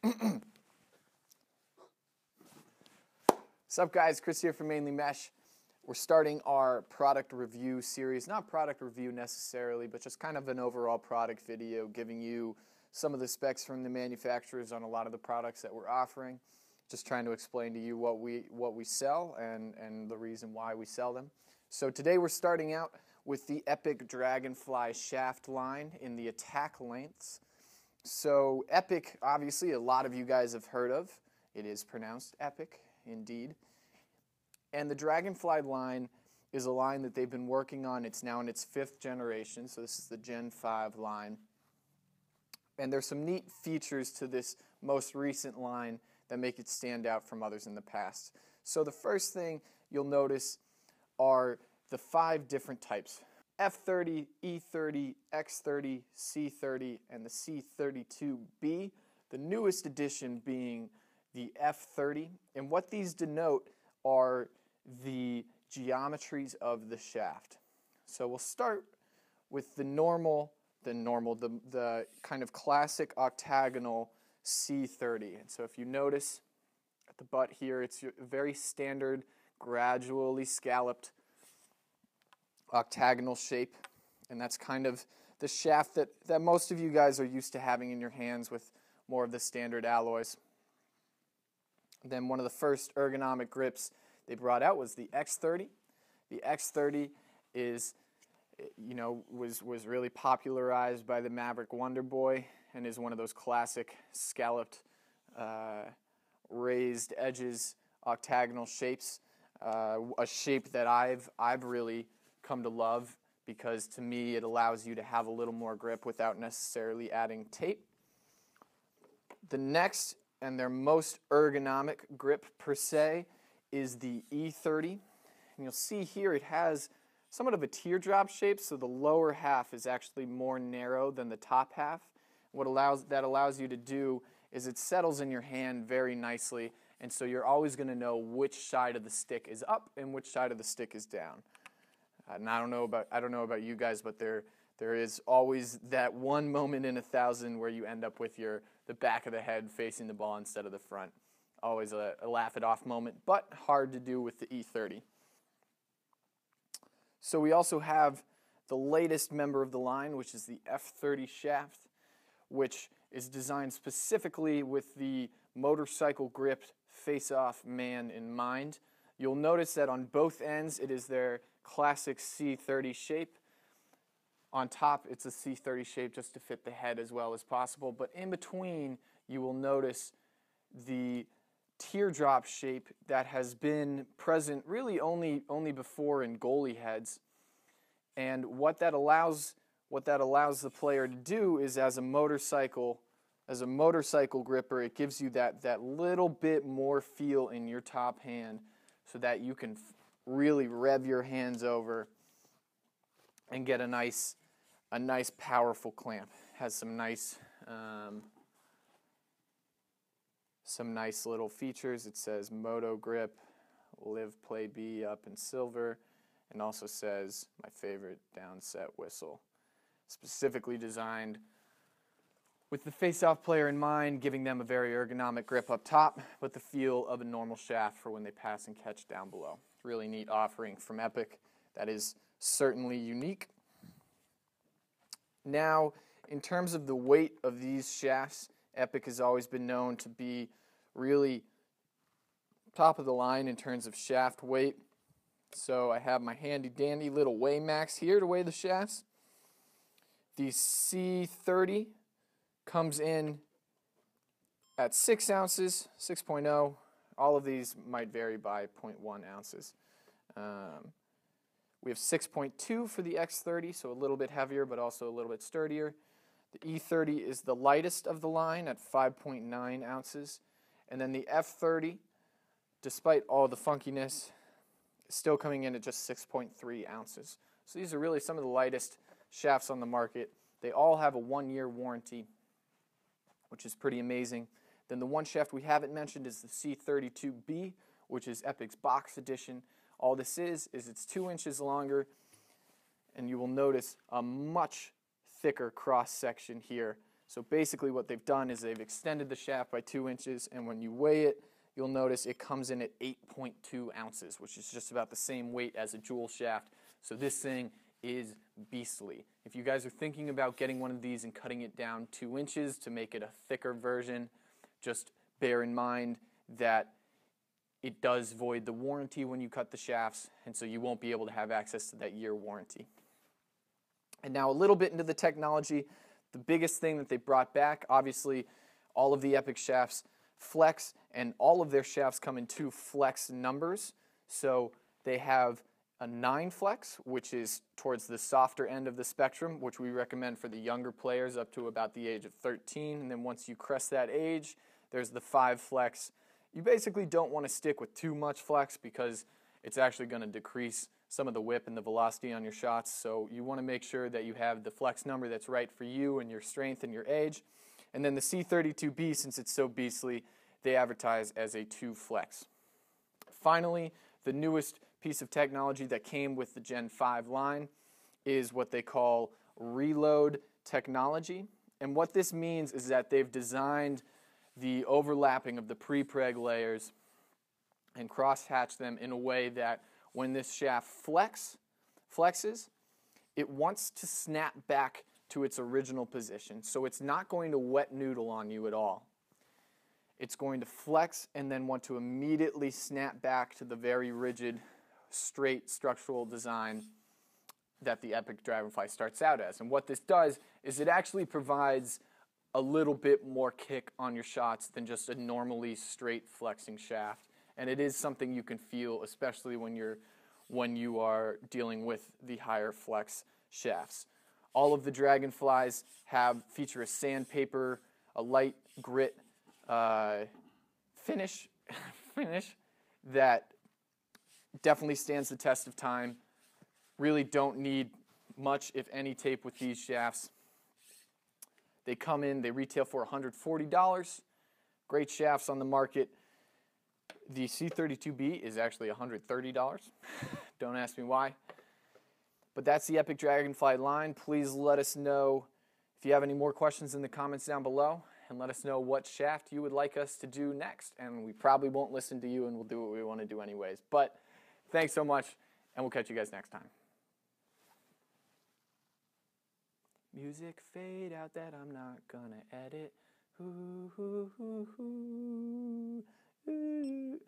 What's up, guys? Chris here from Mainely Mesh. We're starting our product review series. Not product review necessarily, but just kind of an overall product video giving you some of the specs from the manufacturers on a lot of the products that we're offering. Just trying to explain to you what we sell and the reason why we sell them. So today we're starting out with the Epoch Dragonfly shaft line in the attack lengths. So Epoch, obviously, a lot of you guys have heard of. It is pronounced Epic, indeed. And the Dragonfly line is a line that they've been working on. It's now in its 5th generation, so this is the Gen 5 line. And there's some neat features to this most recent line that make it stand out from others in the past. So the first thing you'll notice are the 5 different types: F30, E30, X30, C30, and the C32B, the newest addition being the F30. And what these denote are the geometries of the shaft. So we'll start with the kind of classic octagonal C30. And so if you notice at the butt here, it's a very standard, gradually scalloped octagonal shape. And that's kind of the shaft that most of you guys are used to having in your hands with more of the standard alloys. Then one of the first ergonomic grips they brought out was the X30. The X30 was really popularized by the Maverick Wonder Boy and is one of those classic scalloped, raised edges, octagonal shapes. A shape that I've really come to love because to me it allows you to have a little more grip without necessarily adding tape. The next and their most ergonomic grip per se is the E30. And you'll see here it has somewhat of a teardrop shape, so the lower half is actually more narrow than the top half. What that allows you to do is it settles in your hand very nicely, and so you're always going to know which side of the stick is up and which side of the stick is down. And I don't know about you guys, but there is always that one moment in 1,000 where you end up with the back of the head facing the ball instead of the front. Always a laugh it off moment, but hard to do with the E30. So we also have the latest member of the line, which is the F30 shaft, which is designed specifically with the motorcycle gripped face-off man in mind. You'll notice that on both ends it is their classic C30 shape. On top it's a C30 shape just to fit the head as well as possible, but in between you will notice the teardrop shape that has been present really only before in goalie heads. And what that allows the player to do is as a motorcycle gripper, it gives you that little bit more feel in your top hand so that you can really rev your hands over and get a nice powerful clamp. Has some nice little features. It says Moto Grip, Live Play B up in silver, and also says my favorite downset whistle. Specifically designed with the face-off player in mind, giving them a very ergonomic grip up top, but the feel of a normal shaft for when they pass and catch down below. Really neat offering from Epoch that is certainly unique. Now, in terms of the weight of these shafts, Epoch has always been known to be really top of the line in terms of shaft weight. So I have my handy dandy little weigh max here to weigh the shafts. The C30 comes in at 6 ounces, 6.0. All of these might vary by 0.1 ounces. We have 6.2 for the X30, so a little bit heavier but also a little bit sturdier. The E30 is the lightest of the line at 5.9 ounces. And then the F30, despite all the funkiness, is still coming in at just 6.3 ounces. So these are really some of the lightest shafts on the market. They all have a 1-year warranty, which is pretty amazing. Then the one shaft we haven't mentioned is the C32B, which is Epoch's box edition. All this is it's 2 inches longer, and you will notice a much thicker cross section here So basically what they've done is they've extended the shaft by 2 inches, and when you weigh it, you'll notice it comes in at 8.2 ounces, which is just about the same weight as a jewel shaft. So this thing is beastly. If you guys are thinking about getting one of these and cutting it down 2 inches to make it a thicker version, just bear in mind that it does void the warranty when you cut the shafts, and so you won't be able to have access to that year warranty. And now a little bit into the technology. The biggest thing that they brought back, obviously, all of the Epoch shafts flex, and all of their shafts come in 2 flex numbers. So they have a 9 flex, which is towards the softer end of the spectrum, which we recommend for the younger players up to about the age of 13. And then once you crest that age, there's the 5 flex. You basically don't want to stick with too much flex because it's actually going to decrease some of the whip and the velocity on your shots. So you want to make sure that you have the flex number that's right for you and your strength and your age. And then the C32B, since it's so beastly, they advertise as a 2 flex. Finally, the newest piece of technology that came with the Gen 5 line is what they call reload technology. And what this means is that they've designed the overlapping of the pre-preg layers and cross-hatch them in a way that when this shaft flexes, it wants to snap back to its original position. So it's not going to wet noodle on you at all. It's going to flex and then want to immediately snap back to the very rigid, straight structural design that the Epoch Dragonfly starts out as. And what this does is it actually provides a little bit more kick on your shots than just a normally straight flexing shaft. And it is something you can feel, especially when you are dealing with the higher flex shafts. All of the Dragonflies feature a sandpaper, a light grit finish that definitely stands the test of time. Really don't need much, if any, tape with these shafts. They come in, they retail for $140. Great shafts on the market. The C32B is actually $130. Don't ask me why. But that's the Epoch Dragonfly line. Please let us know if you have any more questions in the comments down below, and let us know what shaft you would like us to do next. And we probably won't listen to you, and we'll do what we want to do anyways. But thanks so much, and we'll catch you guys next time. Music fade out that I'm not gonna edit. Ooh, ooh, ooh, ooh, ooh.